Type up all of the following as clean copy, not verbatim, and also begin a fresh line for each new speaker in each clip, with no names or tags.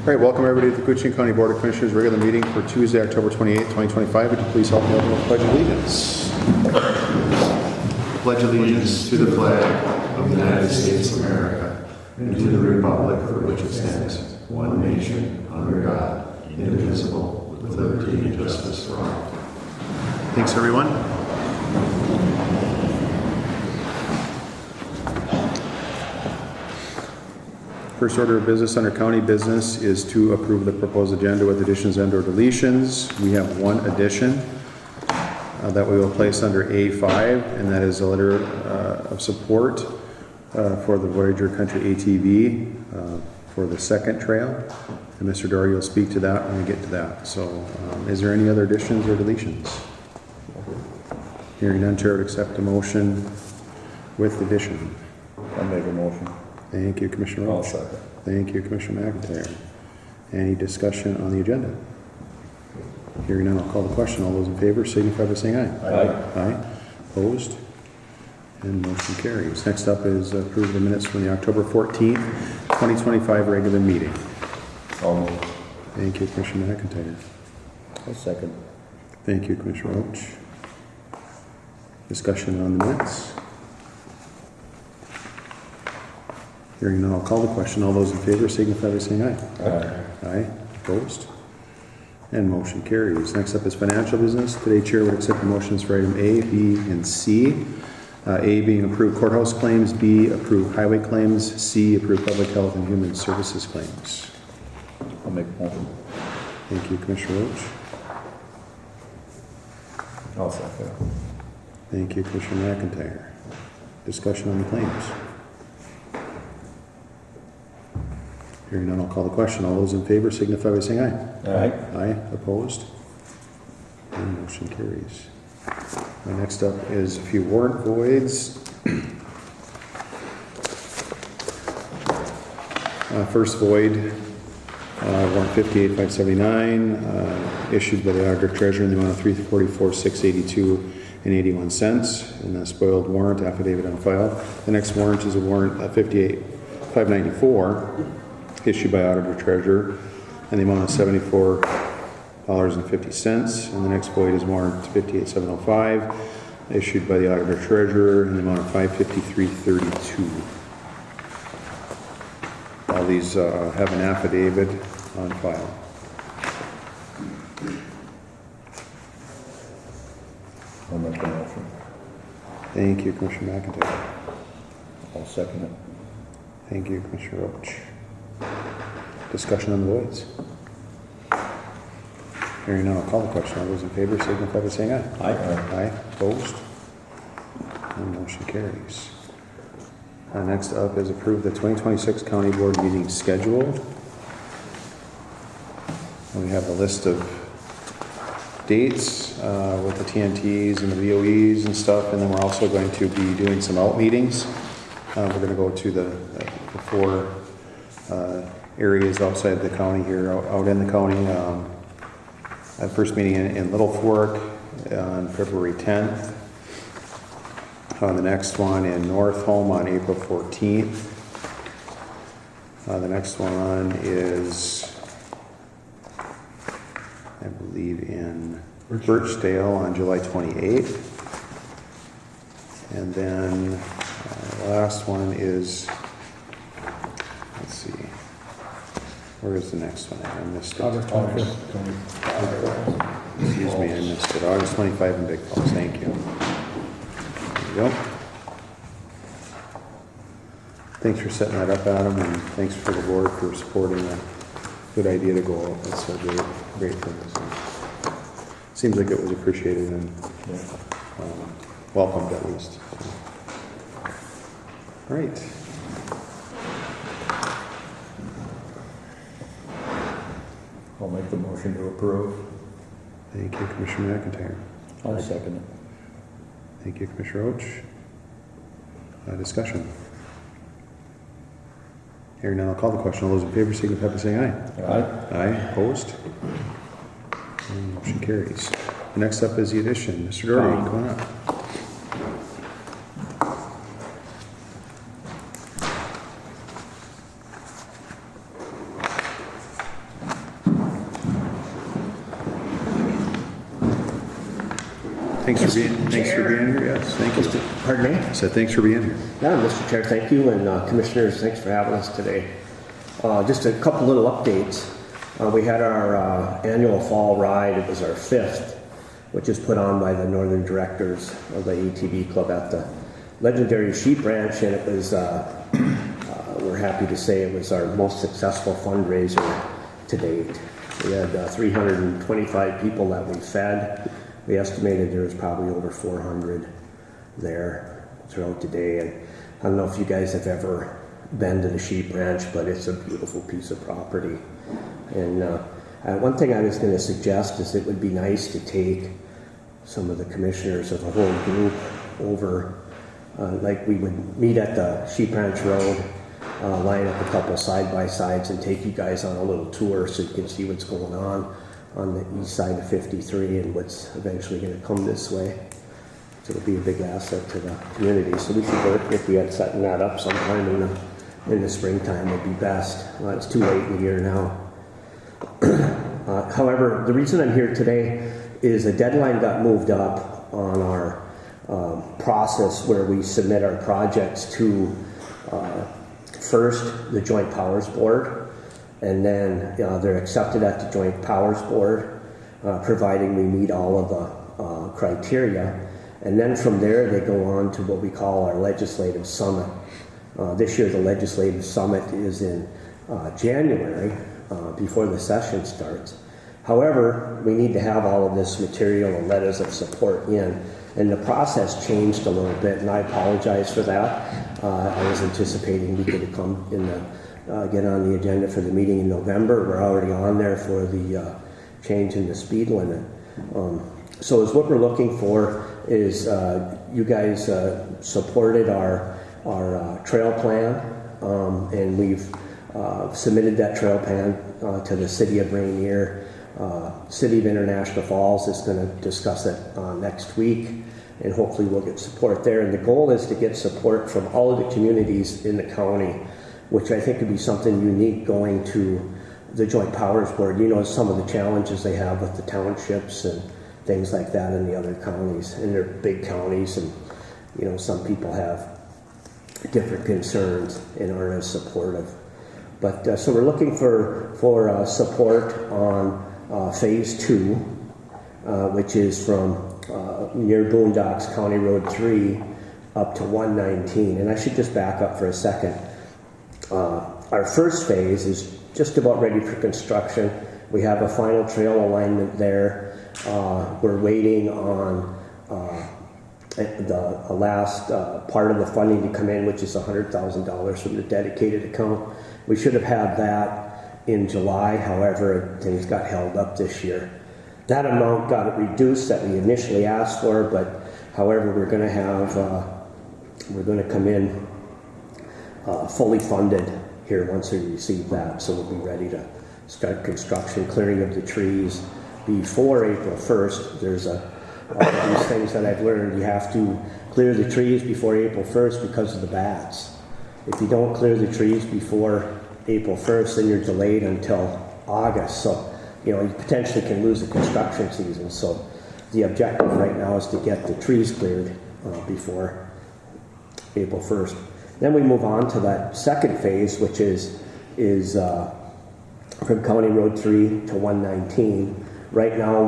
All right, welcome everybody to the Koochiching County Board of Commissioners regular meeting for Tuesday, October 28, 2025. Would you please help me out with the Pledge of Allegiance? Pledge allegiance to the flag of the United States of America and to the republic for which it stands, one nation, under God, indivisible, with liberty and justice for all. Thanks, everyone. First order of business under county business is to approve the proposed agenda with additions and/or deletions. We have one addition that we will place under A5, and that is a letter of support for the Voyager Country ATV for the second trail. And Mr. Doherty will speak to that when we get to that. So is there any other additions or deletions? Hearing none, Chair would accept a motion with addition.
I'll make a motion.
Thank you, Commissioner Roach.
I'll second.
Thank you, Commissioner McIntyre. Any discussion on the agenda? Hearing none, I'll call the question. All those in favor signify by saying aye.
Aye.
Aye. Opposed? And motion carries. Next up is approve the minutes from the October 14th, 2025 regular meeting.
I'll move.
Thank you, Commissioner McIntyre.
I'll second.
Thank you, Commissioner Roach. Discussion on the minutes? Hearing none, I'll call the question. All those in favor signify by saying aye.
Aye.
Aye. Opposed? And motion carries. Next up is financial business. Today, Chair would accept the motions for item A, B, and C. A being approved courthouse claims, B approved highway claims, C approved public health and human services claims.
I'll make a motion.
Thank you, Commissioner Roach.
I'll second.
Thank you, Commissioner McIntyre. Discussion on the claims. Hearing none, I'll call the question. All those in favor signify by saying aye.
Aye.
Aye. Opposed? And motion carries. Next up is a few warrant voids. First void, warrant 58,579, issued by the Auditor Treasurer in the amount of $344,682 and 81 cents, and a spoiled warrant affidavit on file. The next warrant is a warrant 58,594, issued by Auditor Treasurer in the amount of $74.50, and the next void is warrant 58,705, issued by the Auditor Treasurer in the amount of $553.32. All these have an affidavit on file.
I'll make a motion.
Thank you, Commissioner McIntyre.
I'll second it.
Thank you, Commissioner Roach. Discussion on the voids. Hearing none, I'll call the question. All those in favor signify by saying aye.
Aye.
Aye. Opposed? And motion carries. Next up is approve the 2026 County Board meeting schedule. And we have a list of dates with the TNTs and the VOEs and stuff, and then we're also going to be doing some out meetings. We're going to go to the four areas outside the county here, out in the county. First meeting in Little Fork on February 10th. The next one in North Home on April 14th. The next one is, I believe, in Birchdale on July 28th. And then the last one is, let's see, where is the next one? I missed it.
August 25th.
Excuse me, I missed it. August 25 in Big Falls. Thank you. There you go. Thanks for setting that up, Adam, and thanks for the board for supporting a good idea to go out. That's a great thing. So, seems like it was appreciated and welcomed at least. All right.
I'll make the motion to approve.
Thank you, Commissioner McIntyre.
I'll second it.
Thank you, Commissioner Roach. Discussion. Hearing none, I'll call the question. All those in favor signify by saying aye.
Aye.
Aye. Opposed? And motion carries. Next up is the addition. Mr. Doherty, come on up. Thanks for being here, yes, thank you.
Pardon me?
I said, thanks for being here.
Yeah, Mr. Chair, thank you, and Commissioners, thanks for having us today. Just a couple little updates. We had our annual fall ride. It was our 5th, which is put on by the Northern Directors of the ATV Club at the legendary Sheep Ranch, and it was, we're happy to say it was our most successful fundraiser to date. We had 325 people that we fed. We estimated there was probably over 400 there throughout the day. And I don't know if you guys have ever been to the Sheep Ranch, but it's a beautiful piece of property. And one thing I was going to suggest is it would be nice to take some of the commissioners of the whole group over, like we would meet at the Sheep Ranch Road, line up a couple side-by-sides and take you guys on a little tour so you can see what's going on the east side of 53 and what's eventually going to come this way. So it'll be a big asset to the community. So we should work if we had setting that up sometime in the springtime would be best. Well, it's too late in the year now. However, the reason I'm here today is a deadline got moved up on our process where we submit our projects to first the Joint Powers Board, and then they're accepted at the Joint Powers Board, providing we meet all of the criteria. And then from there they go on to what we call our Legislative Summit. This year the Legislative Summit is in January, before the session starts. However, we need to have all of this material and letters of support in, and the process changed a little bit, and I apologize for that. I was anticipating we could come in get on the agenda for the meeting in November. We're already on there for the change in the speed limit. So what we're looking for is you guys supported our trail plan, and we've submitted that trail plan to the City of Rainier. City of International Falls is going to discuss it next week, and hopefully we'll get support there. And the goal is to get support from all of the communities in the county, which I think would be something unique going to the Joint Powers Board. You know, some of the challenges they have with the townships and things like that in the other counties, and they're big counties, and you know, some people have different concerns and aren't as supportive. But so we're looking for support on Phase 2, which is from near Boondocks, County Road 3, up to 119. And I should just back up for a second. Our first phase is just about ready for construction. We have a final trail alignment there. We're waiting on the last part of the funding to come in, which is $100,000 from the dedicated account. We should have had that in July. However, things got held up this year. That amount got reduced that we initially asked for, but however, we're going to come in fully funded here once we receive that. So we'll be ready to start construction, clearing of the trees before April 1st. There's all of these things that I've learned. You have to clear the trees before April 1st because of the bats. If you don't clear the trees before April 1st, then you're delayed until August. So, you know, you potentially can lose the construction season. So the objective right now is to get the trees cleared before April 1st. Then we move on to that second phase, which is from County Road 3 to 119. Right now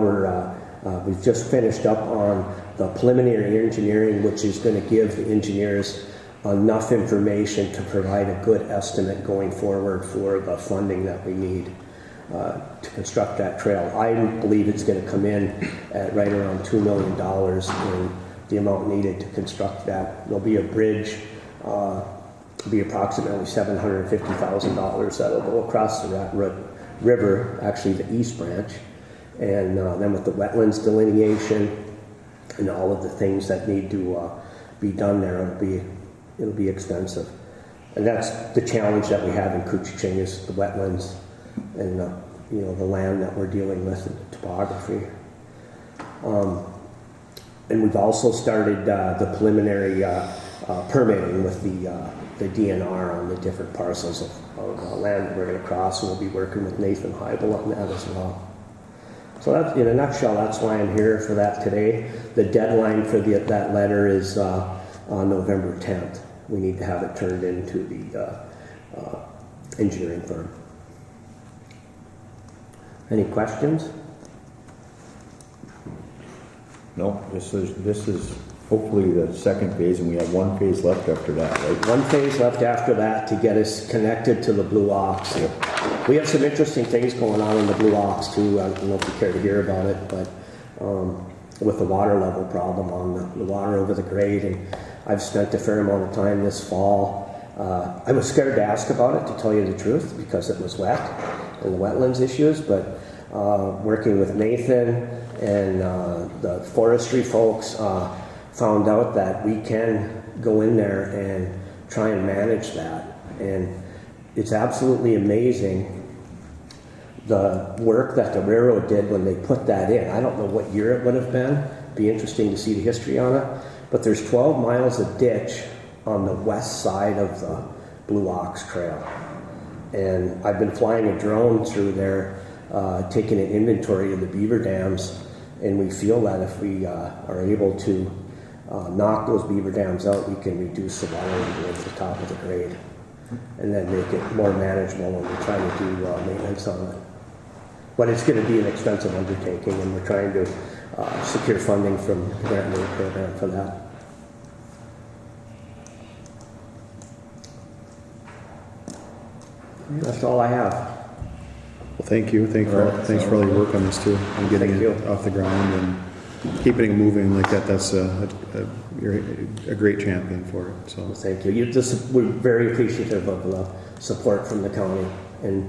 we've just finished up on the preliminary engineering, which is going to give the engineers enough information to provide a good estimate going forward for the funding that we need to construct that trail. I believe it's going to come in at right around $2 million in the amount needed to construct that. There'll be a bridge, be approximately $750,000 that'll go across the Rat River, actually the East Branch, and then with the wetlands delineation and all of the things that need to be done there, it'll be expensive. And that's the challenge that we have in Koochiching, is the wetlands and you know, the land that we're dealing with and the topography. And we've also started the preliminary permitting with the DNR on the different parcels of land that we're going to cross, and we'll be working with Nathan Heibel on that as well. So that's, in a nutshell, that's why I'm here for that today. The deadline for that letter is on November 10th. We need to have it turned into the engineering firm. Any questions?
No, this is hopefully the second phase, and we have one phase left after that, right?
One phase left after that to get us connected to the Blue Ox. We have some interesting things going on in the Blue Ox too. I don't know if you care to hear about it, but with the water level problem on the water over the grade, and I've spent a fair amount of time this fall. I was scared to ask about it, to tell you the truth, because it was wet and the wetlands issues, but working with Nathan and the forestry folks, found out that we can go in there and try and manage that. And it's absolutely amazing the work that the railroad did when they put that in. I don't know what year it would have been. It'd be interesting to see the history on it. But there's 12 miles of ditch on the west side of the Blue Ox Trail. And I've been flying a drone through there, taking an inventory of the beaver dams, and we feel that if we are able to knock those beaver dams out, we can reduce the water level at the top of the grade, and then make it more manageable when we're trying to do maintenance on it. But it's going to be an expensive undertaking, and we're trying to secure funding from the grant money program for that. That's all I have.
Well, thank you. Thanks for all your work on this too, and getting
Thank
it
you.
off the ground and keeping it moving like that. That's you're a great champion for it. So
Well, thank you. We're very appreciative of the support from the county, and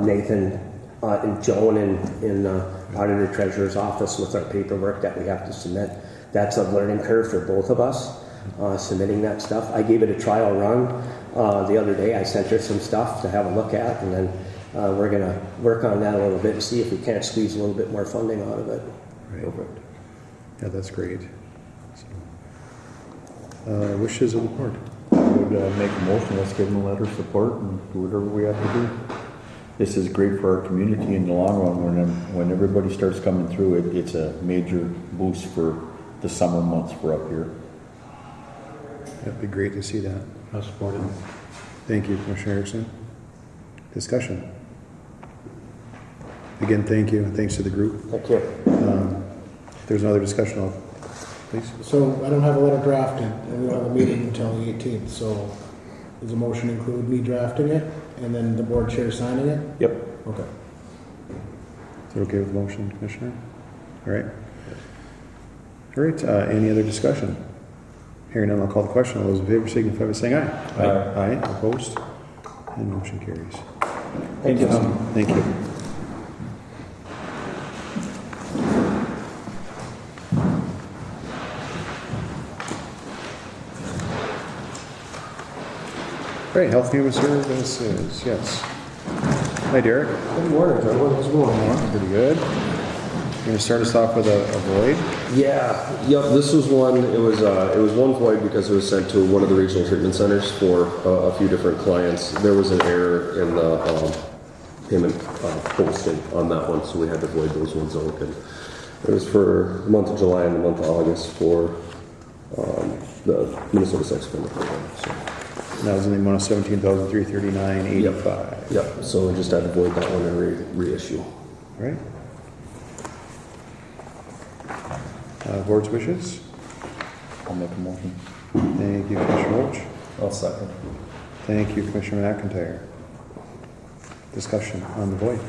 Nathan and Joan in Auditor Treasurer's office with our paperwork that we have to submit. That's a learning curve for both of us, submitting that stuff. I gave it a trial run the other day. I sent her some stuff to have a look at, and then we're going to work on that a little bit and see if we can't squeeze a little bit more funding out of it.
right. Yeah, that's great. So, wishes of the board.
I would make a motion, let's give them a letter of support and do whatever we have to do. This is great for our community in the long run. When everybody starts coming through, it's a major boost for the summer months for up here.
It'd be great to see that.
I support it.
Thank you, Commissioner Erickson. Discussion. Again, thank you, and thanks to the group.
Thank you.
If there's another discussion, please.
So I don't have a letter drafted, and we don't have a meeting until the 18th, so does the motion include me drafting it, and then the board chair signing it?
Yep.
Okay.
Is that okay with the motion, Commissioner? All right. All right, any other discussion? Hearing none, I'll call the question. All those in favor signify by saying aye.
Aye.
Aye, opposed? And motion carries.
Thank you.
Thank you. All right, Health Human Services, yes. Hi, Derek.
Good morning, gentlemen. How's it going?
Pretty good. You're going to start us off with a void?
Yep. This was one. It was one void because it was sent to one of the regional treatment centers for a few different clients. There was an error in the payment posting on that one, so we had to void those ones out. And it was for the month of July and the month of August for the Minnesota Sex Offender Program. So.
And that was in the amount of $17,339.85.
Yep. So we just had to void that one and reissue.
All right. Board's wishes?
I'll make a motion.
Thank you, Commissioner Roach.
I'll second.
Thank you, Commissioner McIntyre. Discussion on the void.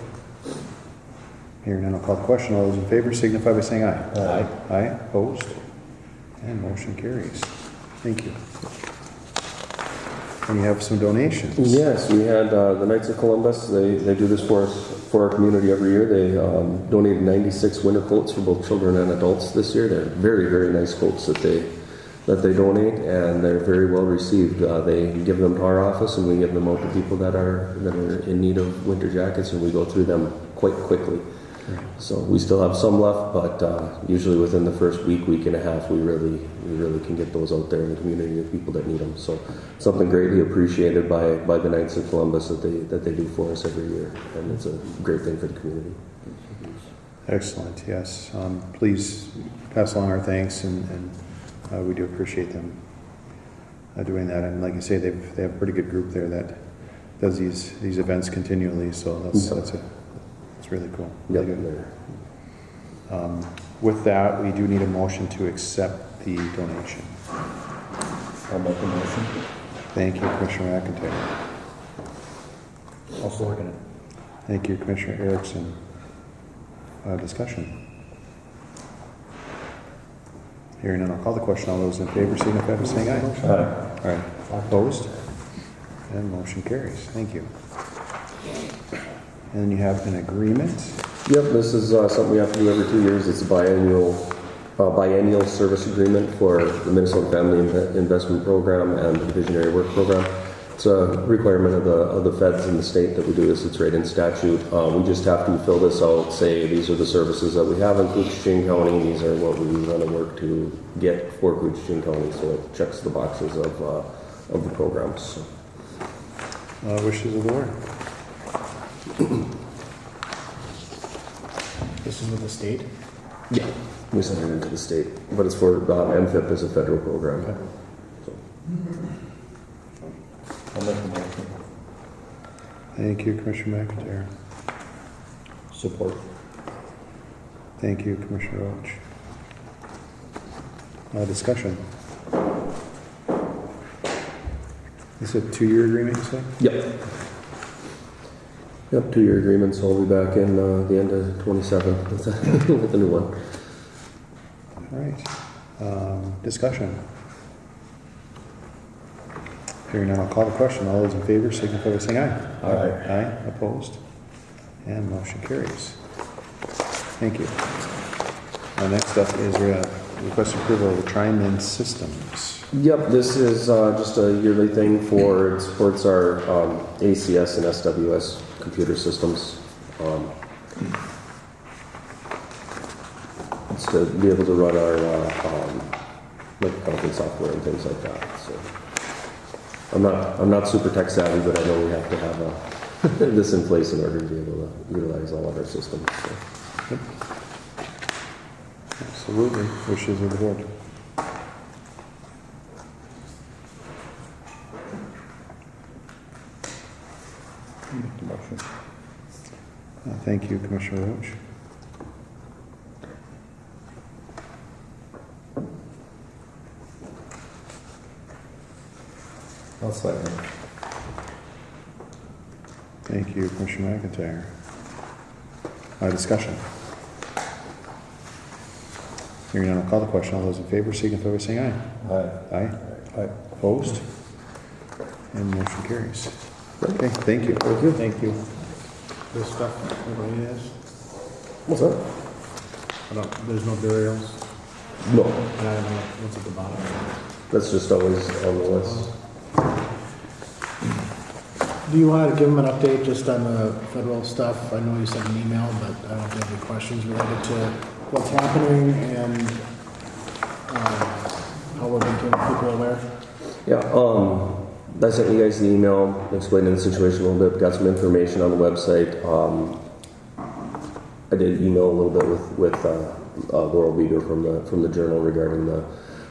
Hearing none, I'll call the question. All those in favor signify by saying aye.
Aye.
Aye, opposed? And motion carries. Thank you. And you have some donations.
Yes, we had the Knights of Columbus. They do this for us, for our community every year. They donated 96 winter coats for both children and adults this year. They're very, very nice coats that they donate, and they're very well received. They give them to our office, and we give them out to people that are in need of winter jackets, and we go through them quite quickly.
Right.
So we still have some left, but usually within the first week and a half, we really can get those out there in the community to people that need them. So something greatly appreciated by the Knights of Columbus that they do for us every year, and it's a great thing for the community.
Excellent, yes. Please pass along our thanks, and we do appreciate them doing that. And like I say, they have a pretty good group there that does these events continually, so that's really cool.
Yep.
Really good. With that, we do need a motion to accept the donation.
I'll make a motion.
Thank you, Commissioner McIntyre.
I'll second it.
Thank you, Commissioner Erickson. Discussion. Hearing none, I'll call the question. All those in favor signify by saying aye.
Aye.
All right. Opposed? And motion carries. Thank you. And you have an agreement.
Yep, this is something we have to do every 2 years. It's a biennial service agreement for the Minnesota Family Investment Program and the Visionary Work Program. It's a requirement of the feds in the state that we do this. It's right in statute. We just have to fill this out, say these are the services that we have in Koochiching County. These are what we want to work to get for Koochiching County. So it checks the boxes of the programs.
Wishes of the board.
This is with the state?
Yeah. We send it into the state, but it's for MFIP is a federal program. So.
I'll make a motion.
Thank you, Commissioner McIntyre.
Support.
Thank you, Commissioner Roach. Discussion. This is a 2-year agreement, you say?
Yep. Yep, 2-year agreement, so I'll be back in the end of 27 with a new one.
All right. Discussion. Hearing none, I'll call the question. All those in favor signify by saying aye.
Aye.
Aye. Opposed? And motion carries. Thank you. Next up is request approval of the Tri-Min Systems.
Yep, this is just a yearly thing it supports our ACS and SWS computer systems. It's to be able to run our like accounting software and things like that. So I'm not super tech savvy, but I know we have to have this in place in order to be able to utilize all of our systems. So.
Yep. Absolutely. Wishes of the board.
Make the motion.
Thank you, Commissioner Roach.
I'll second it.
Thank you, Commissioner McIntyre. Discussion. Hearing none, I'll call the question. All those in favor signify by saying aye.
Aye.
Aye.
Aye.
Opposed? And motion carries. Okay, thank you.
Thank you.
Thank you.
This stuff, everybody has?
What's that?
There's no burials?
No,
And I don't know what's at the bottom.
that's just always on the list.
Do you want to give them an update just on the federal stuff? I know you sent an email, but I don't know if you have any questions related to what's happening and how we're making people aware.
Yeah, I sent you guys the email explaining the situation a little bit, got some information on the website. I did email a little bit with Laurel Beaver from the Journal regarding the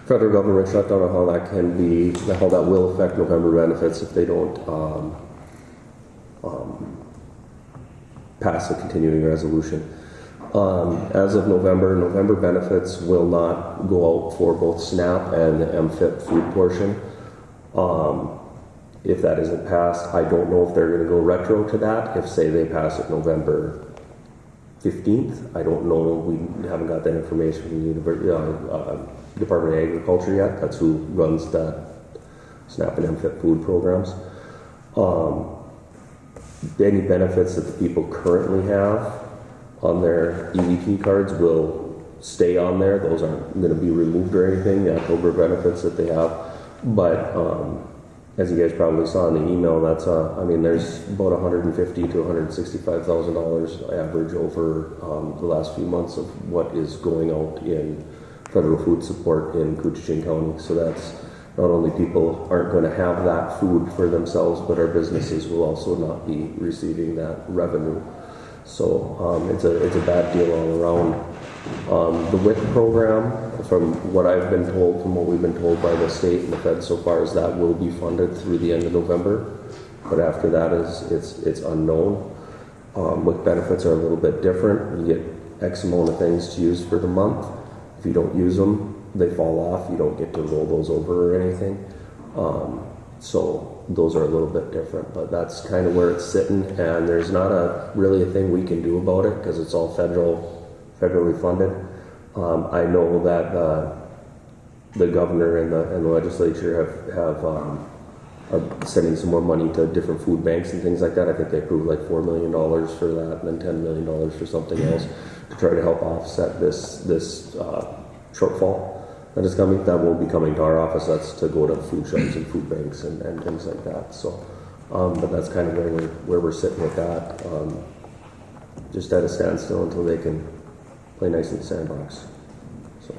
federal government shutdown and how that will affect November benefits if they don't pass a continuing resolution. As of November benefits will not go out for both SNAP and the MFIP food portion. If that isn't passed, I don't know if they're going to go retro to that. If, say, they pass it November 15th, I don't know. We haven't got that information from the Department of Agriculture yet. That's who runs the SNAP and MFIP food programs. Any benefits that the people currently have on their EBT cards will stay on there. Those aren't going to be removed or anything, the October benefits that they have. But as you guys probably saw in the email, that's there's about $150,000 to $165,000 average over the last few months of what is going out in federal food support in Koochiching County. So that's not only people aren't going to have that food for themselves, but our businesses will also not be receiving that revenue. So it's a bad deal all around. The WIC program, from what I've been told, from what we've been told by the state and the Fed so far, is that will be funded through the end of November. But after that it's unknown. WIC benefits are a little bit different. You get X amount of things to use for the month. If you don't use them, they fall off. You don't get to roll those over or anything. So those are a little bit different, but that's kind of where it's sitting. And there's not really a thing we can do about it because it's all federally funded. I know that the governor and the legislature are sending some more money to different food banks and things like that. I think they approved like $4 million for that, and then $10 million for something else to try to help offset this shortfall that is coming. That won't be coming to our office. That's to go to food shops and food banks and things like that. So, but that's kind of where we're sitting with that. Just at a standstill until they can play nice in the sandbox. So.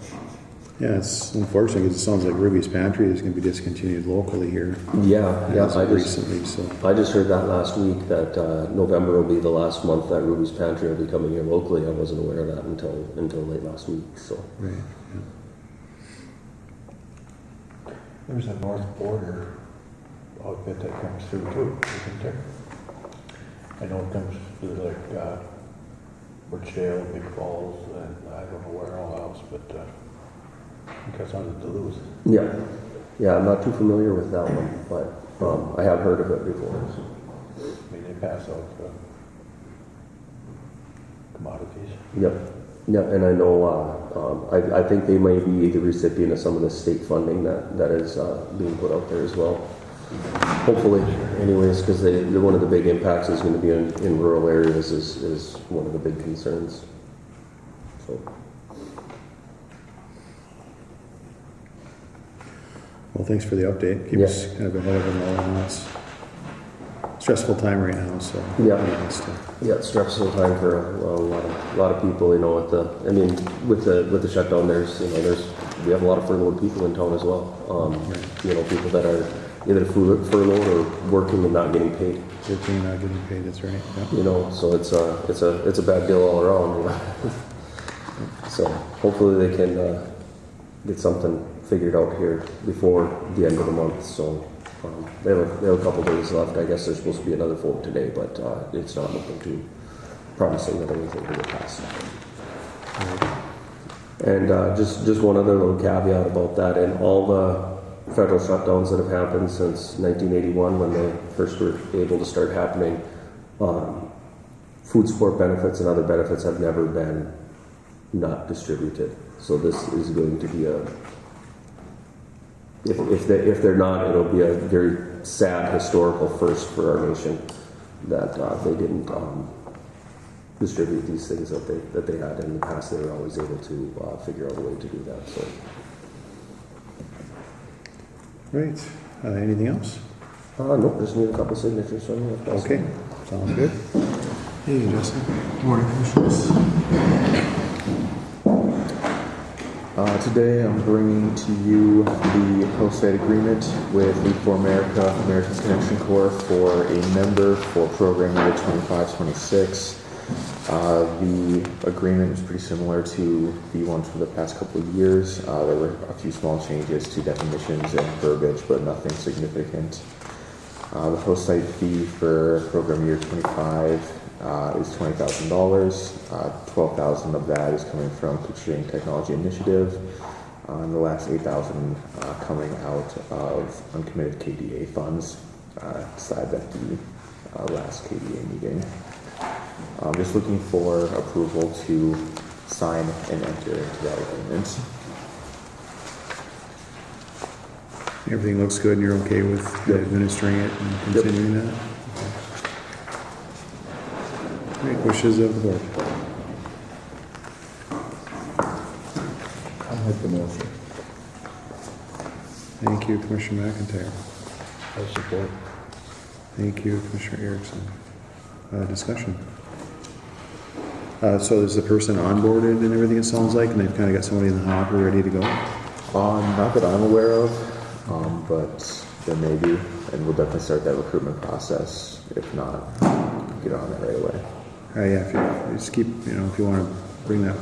Yeah, it's unfortunate because it sounds like Ruby's Pantry is going to be discontinued locally here.
Yeah.
Recently, so.
I just heard that last week that November will be the last month that Ruby's Pantry will be coming here locally. I wasn't aware of that until late last week. So.
Right. Yeah.
There's a north border outfit that comes through too, isn't there? I know it comes through like Birchdale, Big Falls, and I don't know where all else, but I think that's on the Duluth.
Yeah, I'm not too familiar with that one, but I have heard of it before.
I mean, they pass out commodities.
Yep, and I know, I think they may be the recipient of some of the state funding that is being put out there as well. Hopefully, anyways, because one of the big impacts is going to be in rural areas is one of the big concerns. So.
Well, thanks for the update. Keep us kind of ahead of them all, and that's stressful time right now. So
Yeah, it's stressful time for a lot of people. You know, with the shutdown, we have a lot of furloughed people in town as well. You know, people that are either furloughed or working and not getting paid.
Working and not getting paid. That's right. Yeah.
You know, so it's a bad deal all around. You know? So hopefully they can get something figured out here before the end of the month. So they have a couple days left. I guess there's supposed to be another vote today, but it's not looking too promising that anything will get passed. And just one other little caveat about that. In all the federal shutdowns that have happened since 1981, when they first were able to start happening, food support benefits and other benefits have never been not distributed. So this is going to be if they're not, it'll be a very sad historical first for our nation that they didn't distribute these things that they had in the past. They were always able to figure out a way to do that. So.
Right. Anything else?
Nope, just need a couple signatures from you.
Okay. Sounds good. Hey, Justin.
Morning, Commissioners. Today I'm bringing to you the post-site agreement with Lead for America, American Connection Corps for a member for program year 25-26. The agreement is pretty similar to the ones from the past couple of years. There were a few small changes to definitions and verbiage, but nothing significant. The host site fee for program year 25 is $20,000. $12,000 of that is coming from Koochiching Technology Initiative, and the last $8,000 coming out of uncommitted KDA funds decided at the last KDA meeting. I'm just looking for approval to sign and enter into that agreement.
Everything looks good, and you're okay with administering it and continuing that? Great. Wishes of the board.
I'll make the motion.
Thank you, Commissioner McIntyre.
I support.
Thank you, Commissioner Erickson. Discussion. So is the person onboarded and everything, it sounds like, and they've kind of got somebody in the hopper ready to go?
Not that I'm aware of, but there may be, and we'll definitely start that recruitment process. If not, get on that right away.
Yeah, if you just keep, if you want to bring that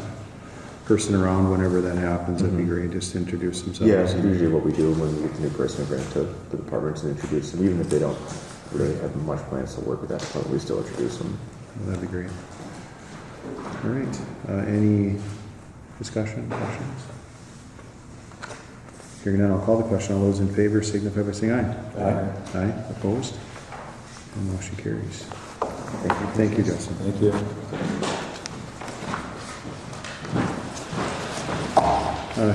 person around whenever that happens, that'd be great, just to introduce themselves.
Yeah, it's usually what we do when we get the new person, we bring it to the departments and introduce them, even if they don't really have much plans to work with that department, we still introduce them.
That'd be great. All right, any discussion, questions? Hearing none, I'll call the question. All those in favor signify by saying aye.
Aye.
Aye, opposed? And motion carries. Thank you, Justin.
Thank you.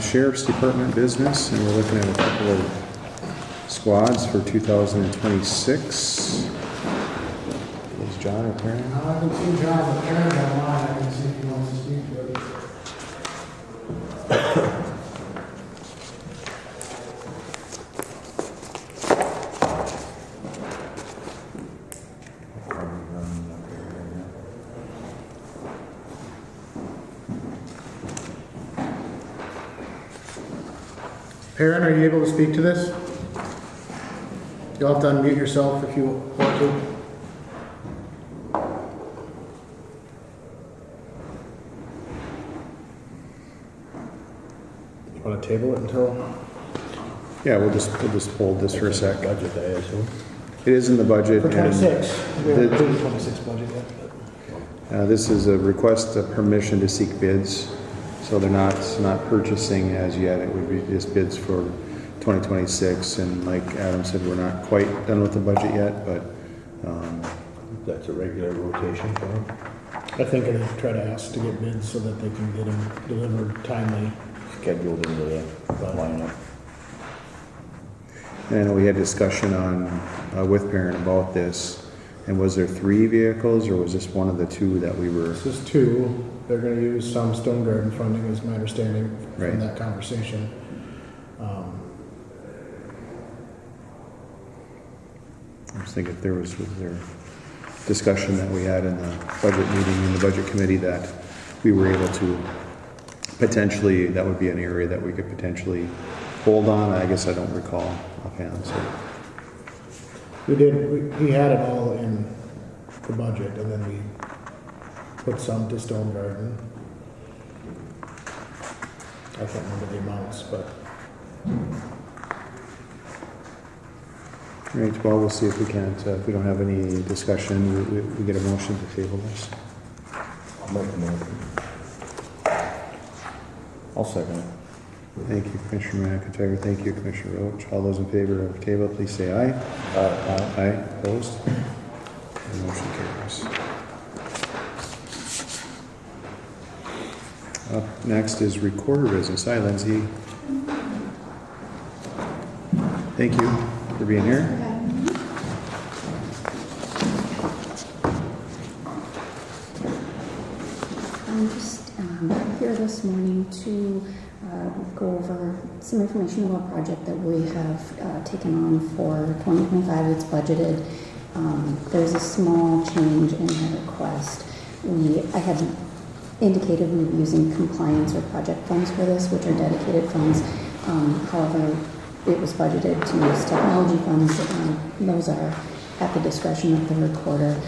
Sheriff's Department business, and we're looking at a couple of squads for 2026. Is John or Karen?
I can see John, but Karen's online, I can see if he wants to speak to it. Perrin, are you able to speak to this? You'll have to unmute yourself if you want to. You want to table it until?
Yeah, we'll just hold this for a sec.
Budget, I assume.
It is in the budget.
For
and
26. We haven't
the-
approved the 26 budget yet. but-
This is a request of permission to seek bids, so they're not purchasing as yet. It would be just bids for 2026, and like Adam said, we're not quite done with the budget yet, but
That's a regular rotation for them.
I think I try to ask to get bids so that they can get them delivered timely.
Scheduled into the lineup.
and I know we had discussion on, with Parent about this, and was there 3 vehicles, or was this one of the 2 that we were?
This is 2. They're going to use some Stone Garden funding, is my understanding
Right.
from that conversation.
I was thinking if there was there discussion that we had in the budget meeting, in the budget committee, that we were able to potentially, that would be an area that we could potentially hold on. I guess I don't recall offhand, so.
We did, he had it all in the budget, and then we put some to Stone Garden. I can't remember the amounts, but
All right, well, we'll see if we can't, if we don't have any discussion, we get a motion to table this.
I'll make the motion. I'll second it.
Thank you, Commissioner McIntyre. Thank you, Commissioner Roach. All those in favor of table, please say aye. Aye, opposed? The motion carries. Up next is recorder business. Hi, Lindsay. Thank you for being here.
I'm just here this morning to go over some information about a project that we have taken on for 2025. It's budgeted. There's a small change in the request. I had indicated we were using compliance or project funds for this, which are dedicated funds. However, it was budgeted to use technology funds. Those are at the discretion of the recorder,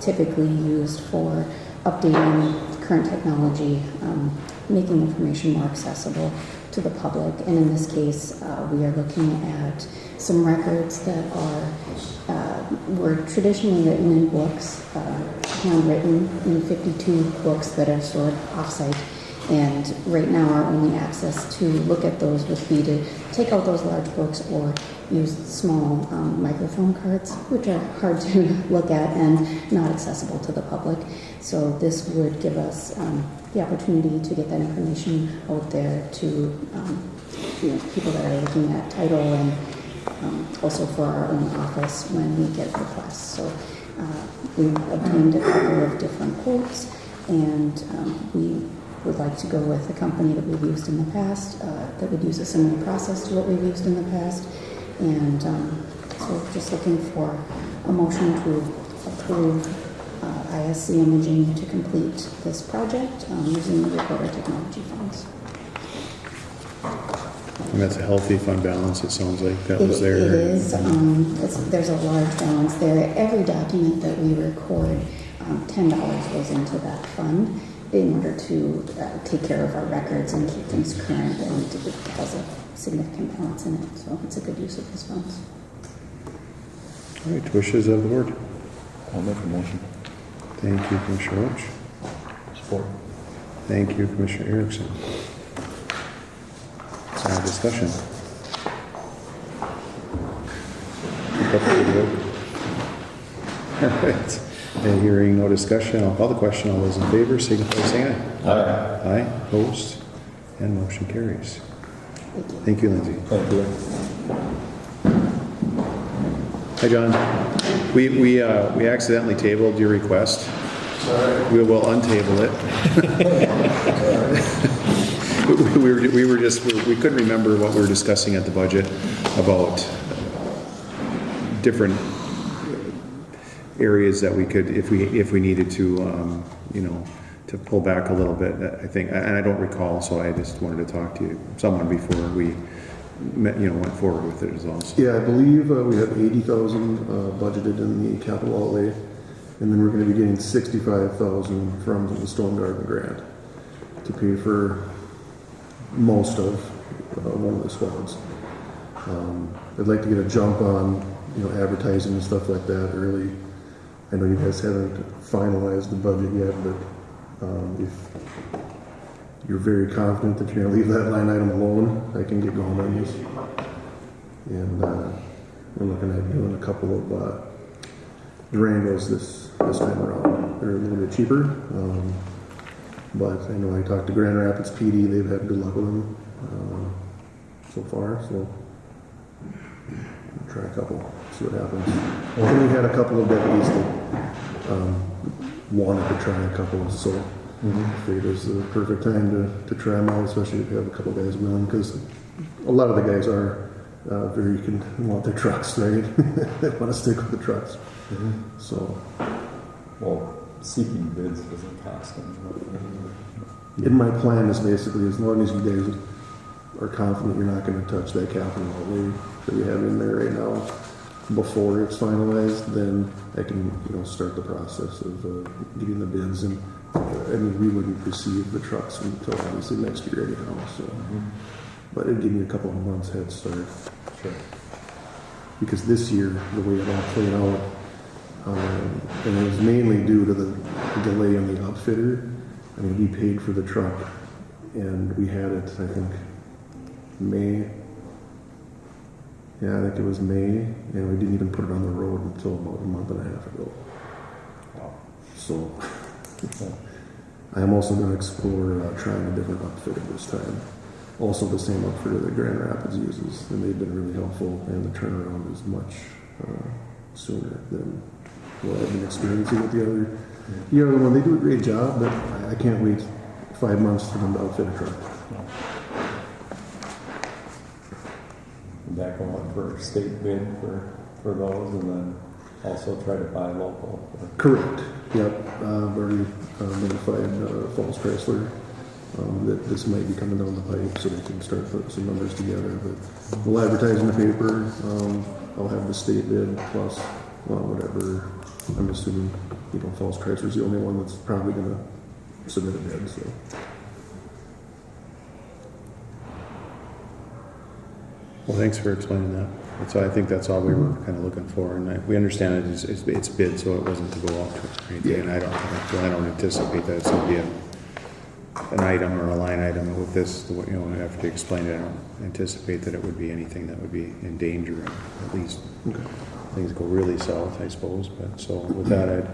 typically used for updating current technology, making information more accessible to the public. And in this case, we are looking at some records that were traditionally written in books, handwritten in 52 books that are stored offsite. And right now, our only access to look at those would be to take out those large books or use small microfilm cards, which are hard to look at and not accessible to the public. So this would give us the opportunity to get that information out there to people that are looking at title, and also for our own office when we get requests. So we obtained a couple of different quotes, and we would like to go with a company that we've used in the past, that would use a similar process to what we've used in the past. And so just looking for a motion to approve ISC Imaging to complete this project using the recorder technology funds.
And that's a healthy fund balance, it sounds like that was there.
It is. There's a large balance there. Every document that we record $10 goes into that fund in order to take care of our records and keep things current, and it has a significant balance in it, so it's a good use of those funds.
All right, wishes of the board.
I'll make a motion.
Thank you, Commissioner Roach.
Support.
Thank you, Commissioner Erickson. Discussion. Keep up with the vote. All right. And hearing no discussion, I'll call the question. All those in favor, signify by saying aye.
Aye.
Aye, opposed, and motion carries. Thank you, Lindsay.
Thank you.
Hi, John. We accidentally tabled your request. Sorry. We will untable it. we couldn't remember what we were discussing at the budget about different areas that we could, if we needed to, to pull back a little bit. I think, and I don't recall, so I just wanted to talk to someone before we went forward with it as well. So.
Yeah, I believe we have 80,000 budgeted in the capital outlay, and then we're going to be getting 65,000 from the Storm Garden grant to pay for most of one of the squads. I'd like to get a jump on advertising and stuff like that early. I know you guys haven't finalized the budget yet, but if you're very confident that you're going to leave that line item alone, I can get going on this. And we're looking at doing a couple of Durangos this time around. They're a little bit cheaper, but I know I talked to Grand Rapids PD. They've had good luck with them so far, so we'll try a couple, see what happens. And we had a couple of deputies that wanted to try a couple, so I figured it was the perfect time to try them out, especially if you have a couple guys willing, because a lot of the guys are want their trucks, right? They want to stick with the trucks. So,
well, seeking bids doesn't cost them.
and my plan is basically, as long as you guys are confident you're not going to touch that capital outlay that we have in there right now before it's finalized, then I can start the process of getting the bids. And we wouldn't receive the trucks until obviously next year anyhow, so but it'd give me a couple of months head start.
Sure.
Because this year, the way it all played out, and it was mainly due to the delay in the outfitter. I mean, we paid for the truck, and we had it, I think, May. Yeah, I think it was May, and we didn't even put it on the road until about a month and a half ago.
Wow.
So, I'm also going to explore trying a different outfitter this time. Also the same outfitter that Grand Rapids uses, and they've been really helpful, and the turnaround is much sooner than what I've been experiencing with the other one. They do a great job, but I can't wait 5 months for them to outfit a truck.
Would that go up for state bid for those, and then also try to buy local?
Correct. Yep. I've already notified Falls Chrysler that this might be coming down the pipe, so they can start putting some numbers together. But we'll advertise in the paper. I'll have the state bid plus whatever. I'm assuming Falls Chrysler's the only one that's probably going to submit a bid. So.
Well, thanks for explaining that. So I think that's all we were kind of looking for, and we understand it's bid, so it wasn't to go out to anything. And I don't anticipate that it's going to be an item or a line item with this. I have to explain it. I don't anticipate that it would be anything that would be in danger, at least.
Okay.
Things go really south, I suppose. But so with that,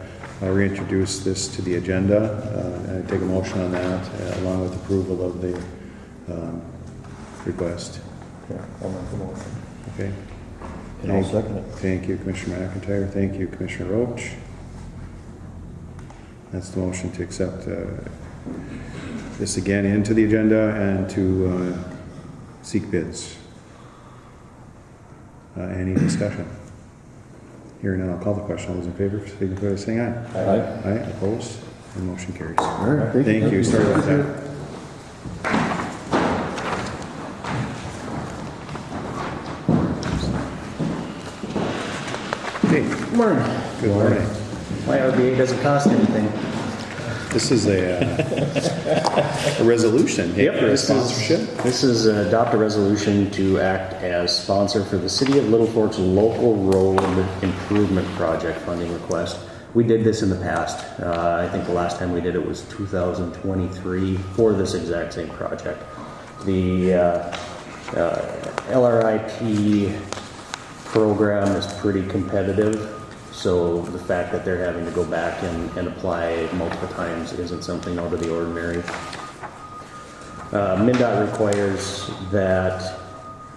I'll reintroduce this to the agenda. I'd take a motion on that, along with approval of the request.
Yeah, I'll make the motion.
Okay.
And I'll second it.
Thank you, Commissioner McIntyre. Thank you, Commissioner Roach. That's the motion to accept this again into the agenda and to seek bids. Any discussion? Hearing none, I'll call the question. All those in favor, signify by saying aye.
Aye.
Aye, opposed, and motion carries.
All right.
Thank you. Sorry about that. Okay.
Good morning.
Good morning.
My RBA doesn't cost anything.
This is a resolution. Hey, for a sponsorship.
This is adopt a resolution to act as sponsor for the City of Little Fork's local road improvement project funding request. We did this in the past. I think the last time we did it was 2023 for this exact same project. The LRIP program is pretty competitive. So the fact that they're having to go back and apply multiple times isn't something out of the ordinary. MnDOT requires that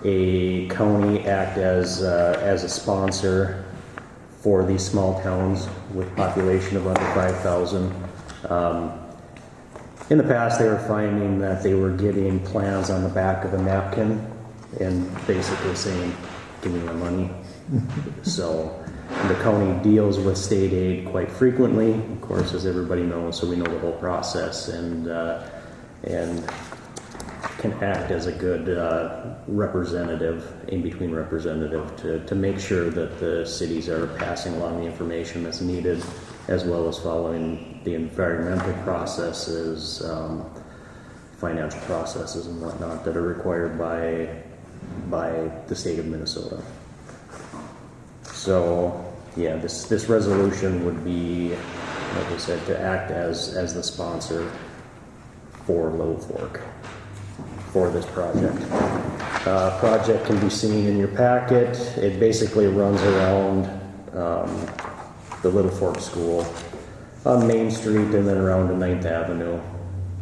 a county act as a sponsor for these small towns with population of under 5,000. In the past, they were finding that they were getting plans on the back of a napkin and basically saying, "Give me my money." So. The county deals with state aid quite frequently, of course, as everybody knows, so we know the whole process and can act as a good representative, in-between representative, to make sure that the cities are passing along the information that's needed, as well as following the environmental processes, financial processes and whatnot that are required by the state of Minnesota. So, yeah, this resolution would be, like I said, to act as the sponsor for Little Fork for this project. Project can be seen in your packet. It basically runs around the Little Fork School on Main Street and then around to 9th Avenue,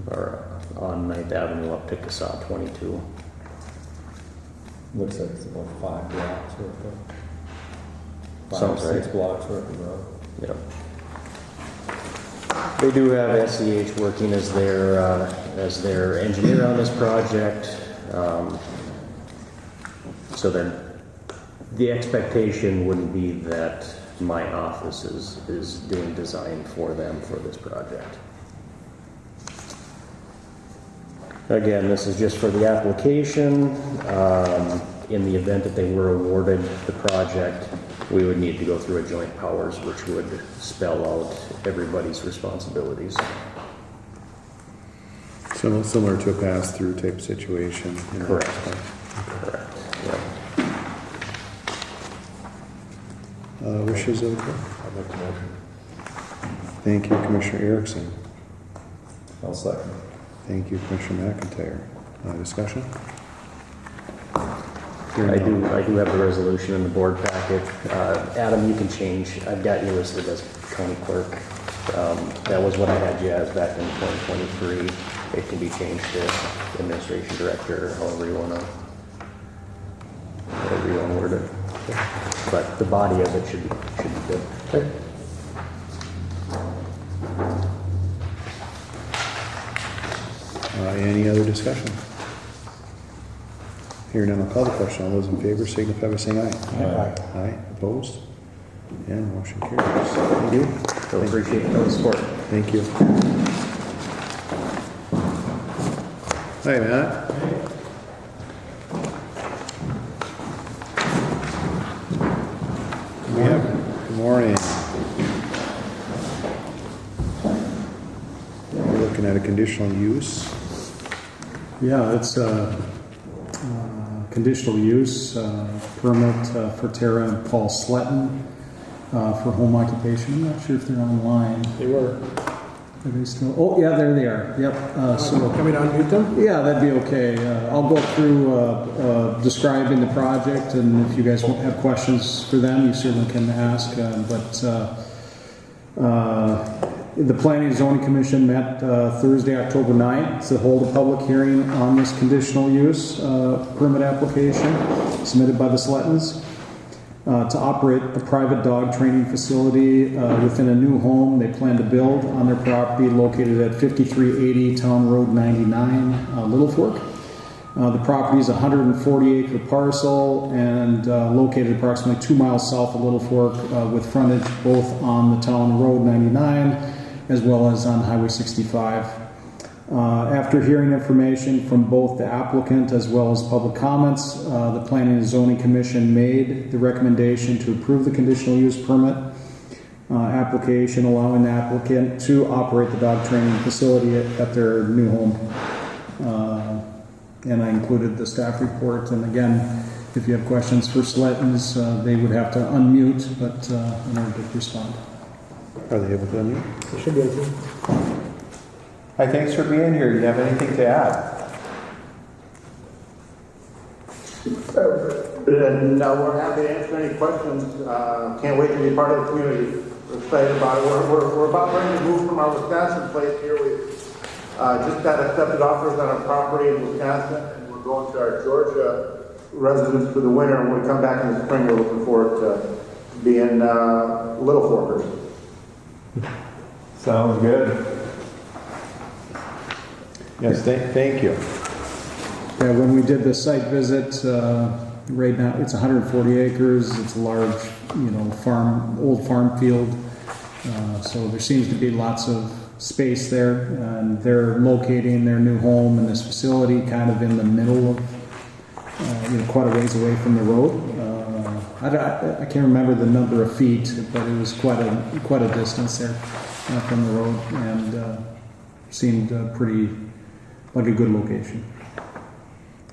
or on 9th Avenue up to CASA 22.
Looks like it's about 5 blocks worth of. 6 blocks worth of road.
Yeah. They do have SEH working as their engineer on this project. So then the expectation wouldn't be that my office is doing design for them for this project. Again, this is just for the application. In the event that they were awarded the project, we would need to go through a joint powers, which would spell out everybody's responsibilities.
Similar to a pass-through type situation.
Correct. Correct. Yeah.
Wishes of the court.
I'd like to motion.
Thank you, Commissioner Erickson.
I'll second.
Thank you, Commissioner McIntyre. Discussion?
I do have the resolution in the board packet. Adam, you can change. I've got you listed as county clerk. That was what I had you as back in 2023. It can be changed to administration director, however you want to word it. But the body of it should be good.
Okay. Any other discussion? Hearing none, I'll call the question. All those in favor signify by saying aye.
Aye.
Aye. Opposed? And motion carries. Thank you.
So appreciate the support.
Thank you. Hi, Matt. Good morning. We're looking at a conditional use.
Yeah, it's a conditional use permit for Tara and Paul Sletton for home occupation. I'm not sure if they're online.
They were.
Are they still? Oh, yeah, there they are. Yep.
Can we unmute them?
Yeah, that'd be okay. I'll go through describing the project, and if you guys have questions for them, you certainly can ask. The Planning and Zoning Commission met Thursday, October 9th to hold a public hearing on this conditional use permit application submitted by the Slettons to operate a private dog training facility within a new home they plan to build on their property located at 5380 Town Road 99, Little Fork. The property is a 140-acre parcel and located approximately 2 miles south of Little Fork with frontage both on the Town Road 99 as well as on Highway 65. After hearing information from both the applicant as well as public comments, the Planning and Zoning Commission made the recommendation to approve the conditional use permit. application allowing the applicant to operate the dog training facility at their new home. And I included the staff report. And again, if you have questions for Sletton's, they would have to unmute, but in order to respond.
Are they able to unmute?
It should be able to.
Hi, thanks for being here. Do you have anything to add?
No, we're happy to answer any questions. Can't wait to be part of the community. We're excited about it. We're about ready to move from our Wisconsin place here. We just got accepted offers on our property in Wisconsin, and we're going to our Georgia residence for the winter. And when we come back in the spring, we're looking forward to being Little Forkers.
Sounds good.
Yes, thank you.
Yeah, when we did the site visit, right now it's 140 acres. It's a large, old farm field. So there seems to be lots of space there, and they're locating their new home and this facility kind of in the middle of, quite a ways away from the road. I can't remember the number of feet, but it was quite a distance there from the road, and seemed pretty like a good location.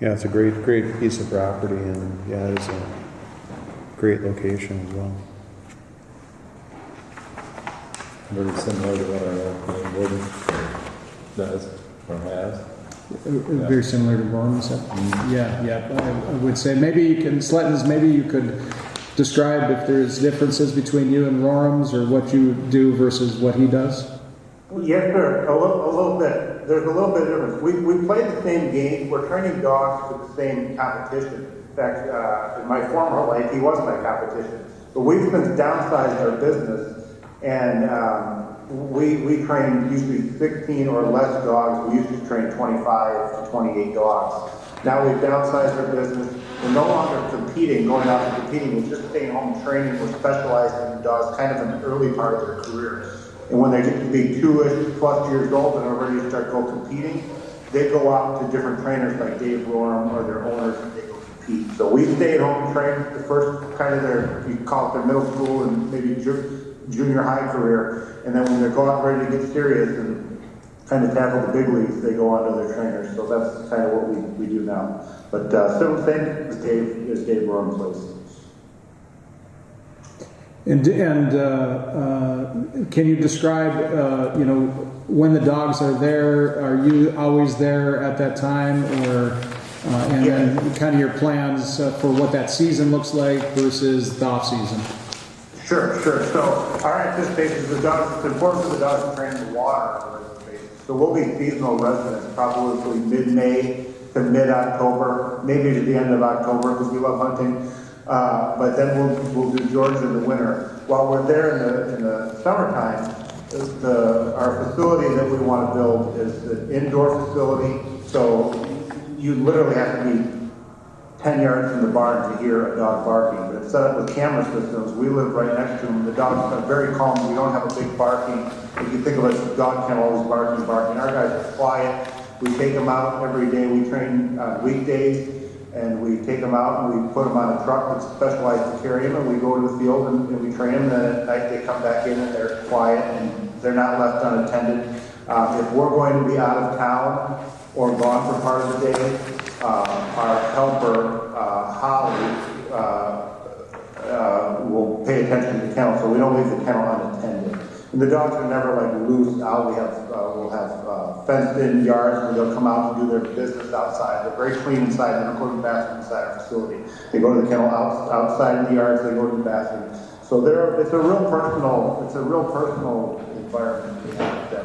Yeah, it's a great piece of property, and yeah, it's a great location as well.
Very similar to what our local board does or has.
Very similar to Lawrence. Yeah. I would say maybe you can, Sletton's, maybe you could describe if there's differences between you and Rorham's, or what you do versus what he does.
Yes, sir. A little bit. There's a little bit of difference. We play the same game. We're training dogs for the same competition. In fact, in my former life, he was my competition. But we've since downsized our business, and we train usually 16 or less dogs. We used to train 25 to 28 dogs. Now we've downsized our business. We're no longer competing, going out and competing. We're just staying home and training. We're specializing in dogs kind of in the early part of their career. And when they get to be 2-ish plus years old and are ready to start competing, they go out to different trainers like Dave Rorham or their owners, and they go compete. So we stay at home and train the first kind of their, you call it their middle school and maybe junior high career. And then when they go out ready to get serious and kind of tackle the big leagues, they go on to their trainers. So that's kind of what we do now. But still the same as Dave Rorham's place.
And can you describe, when the dogs are there, are you always there at that time, or then kind of your plans for what that season looks like versus the off season?
Sure. So our anticipation is it's important for the dogs to train in the water on a regular basis. So we'll be seasonal residents probably mid-May to mid-October, maybe to the end of October, because we love hunting. But then we'll do Georgia in the winter. While we're there in the summertime, our facility that we want to build is an indoor facility. So you literally have to be 10 yards from the barn to hear a dog barking. But it's set up with camera systems. We live right next to them. The dogs are very calm. We don't have a big barking. If you think of a dog kennel always barking. Our guys are quiet. We take them out every day. We train on weekdays. And we take them out and we put them on a truck that's specialized to carry them, and we go to the field and we train them. And then at night they come back in and they're quiet and they're not left unattended. If we're going to be out of town or gone for part of the day, our helper, Holly, will pay attention to the kennel, so we don't leave the kennel unattended. And the dogs are never like loose out. We'll have fenced-in yards where they'll come out and do their business outside. They're very clean inside. They don't go to the bathroom inside our facility. They go to the kennel outside in the yards. They go to the bathroom. So it's a real personal environment we have with them.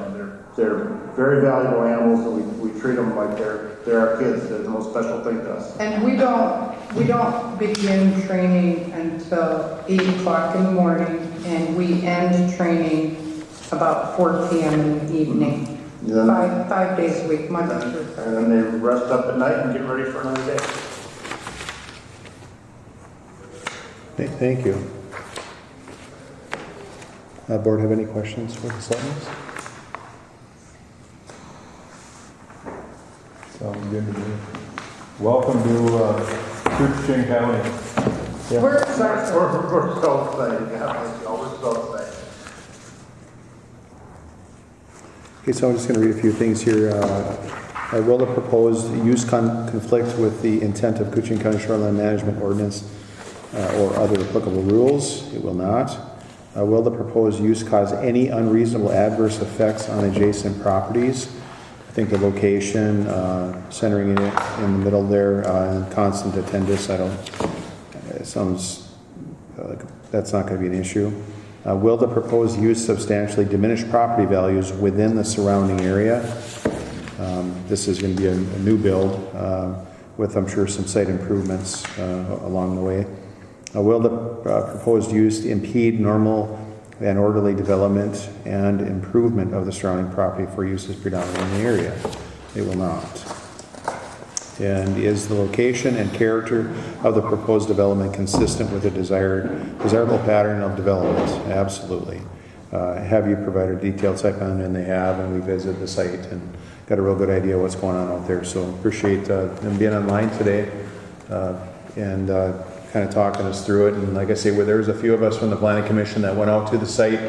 They're very valuable animals, and we treat them like they're our kids. They're the most special thing to us.
And we don't begin training until 8 o'clock in the morning, and we end training about 4 p.m. in the evening. Five days a week, Monday through Thursday.
And then they rest up at night and get ready for another day.
Thank you. Board have any questions for the Sletons?
Sounds good to me. Welcome to Koochiching County.
We're so excited. Yeah, we're so excited.
Okay, so I'm just going to read a few things here. Will the proposed use conflict with the intent of Koochiching County Shoreline Management Ordinance or other applicable rules? It will not. Will the proposed use cause any unreasonable adverse effects on adjacent properties? I think the location, centering it in the middle there, and constant attendance, it sounds like that's not going to be an issue. Will the proposed use substantially diminish property values within the surrounding area? This is going to be a new build with, I'm sure, some site improvements along the way. Will the proposed use impede normal and orderly development and improvement of the surrounding property for uses predominant in the area? It will not. And is the location and character of the proposed development consistent with the desirable pattern of development? Absolutely. Have you provided a detailed site plan? And they have, and we visited the site and got a real good idea what's going on out there. So appreciate them being online today and kind of talking us through it. And like I say, there was a few of us from the Planning Commission that went out to the site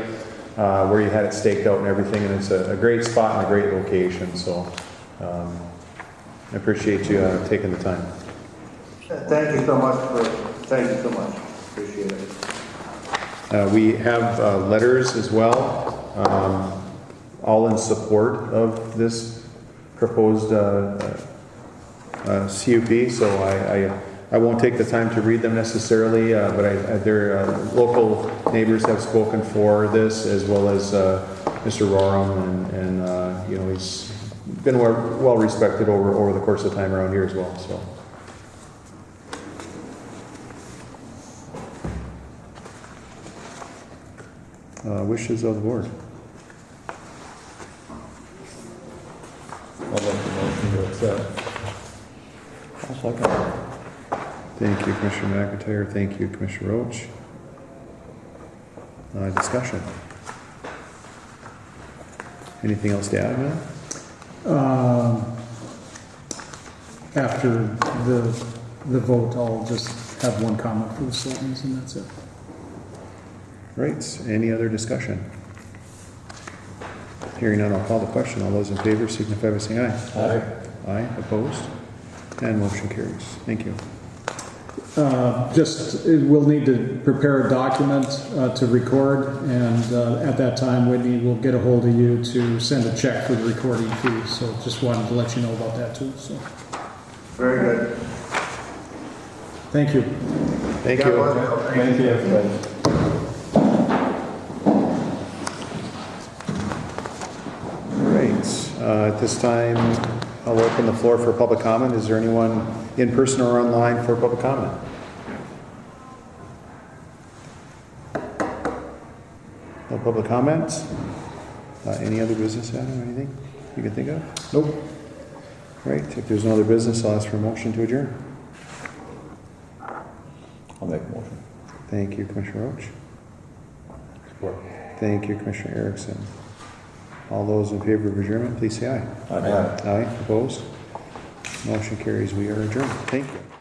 where you had it staked out and everything, and it's a great spot and a great location. So I appreciate you taking the time.
Thank you so much. Appreciate it.
We have letters as well, all in support of this proposed CUP. So I won't take the time to read them necessarily, but their local neighbors have spoken for this, as well as Mr. Roram, and he's been well respected over the course of time around here as well. So. Wishes of the board.
I'll make the motion to accept.
I'll second. Thank you, Commissioner McIntyre. Thank you, Commissioner Roach. Discussion. Anything else to add, Matt?
After the vote, I'll just have one comment for the selectmen, and that's it.
Right. Any other discussion? Hearing none, I'll call the question. All those in favor signify by saying aye.
Aye.
Aye. Opposed? And motion carries. Thank you.
We'll need to prepare a document to record, and at that time, Whitney will get a hold of you to send a check for the recording fee. So just wanted to let you know about that too. So.
Very good.
Thank you.
Thank you.
Thank you, everybody.
At this time, I'll open the floor for public comment. Is there anyone in person or online for public comment? No public comments? Any other business, Adam, or anything you can think of? Nope. Right. If there's no other business, I'll ask for a motion to adjourn.
I'll make a motion.
Thank you, Commissioner Roach.
Support.
Thank you, Commissioner Erickson. All those in favor of adjournment, please say aye.
Aye.
Aye. Opposed? Motion carries. We are adjourned. Thank you.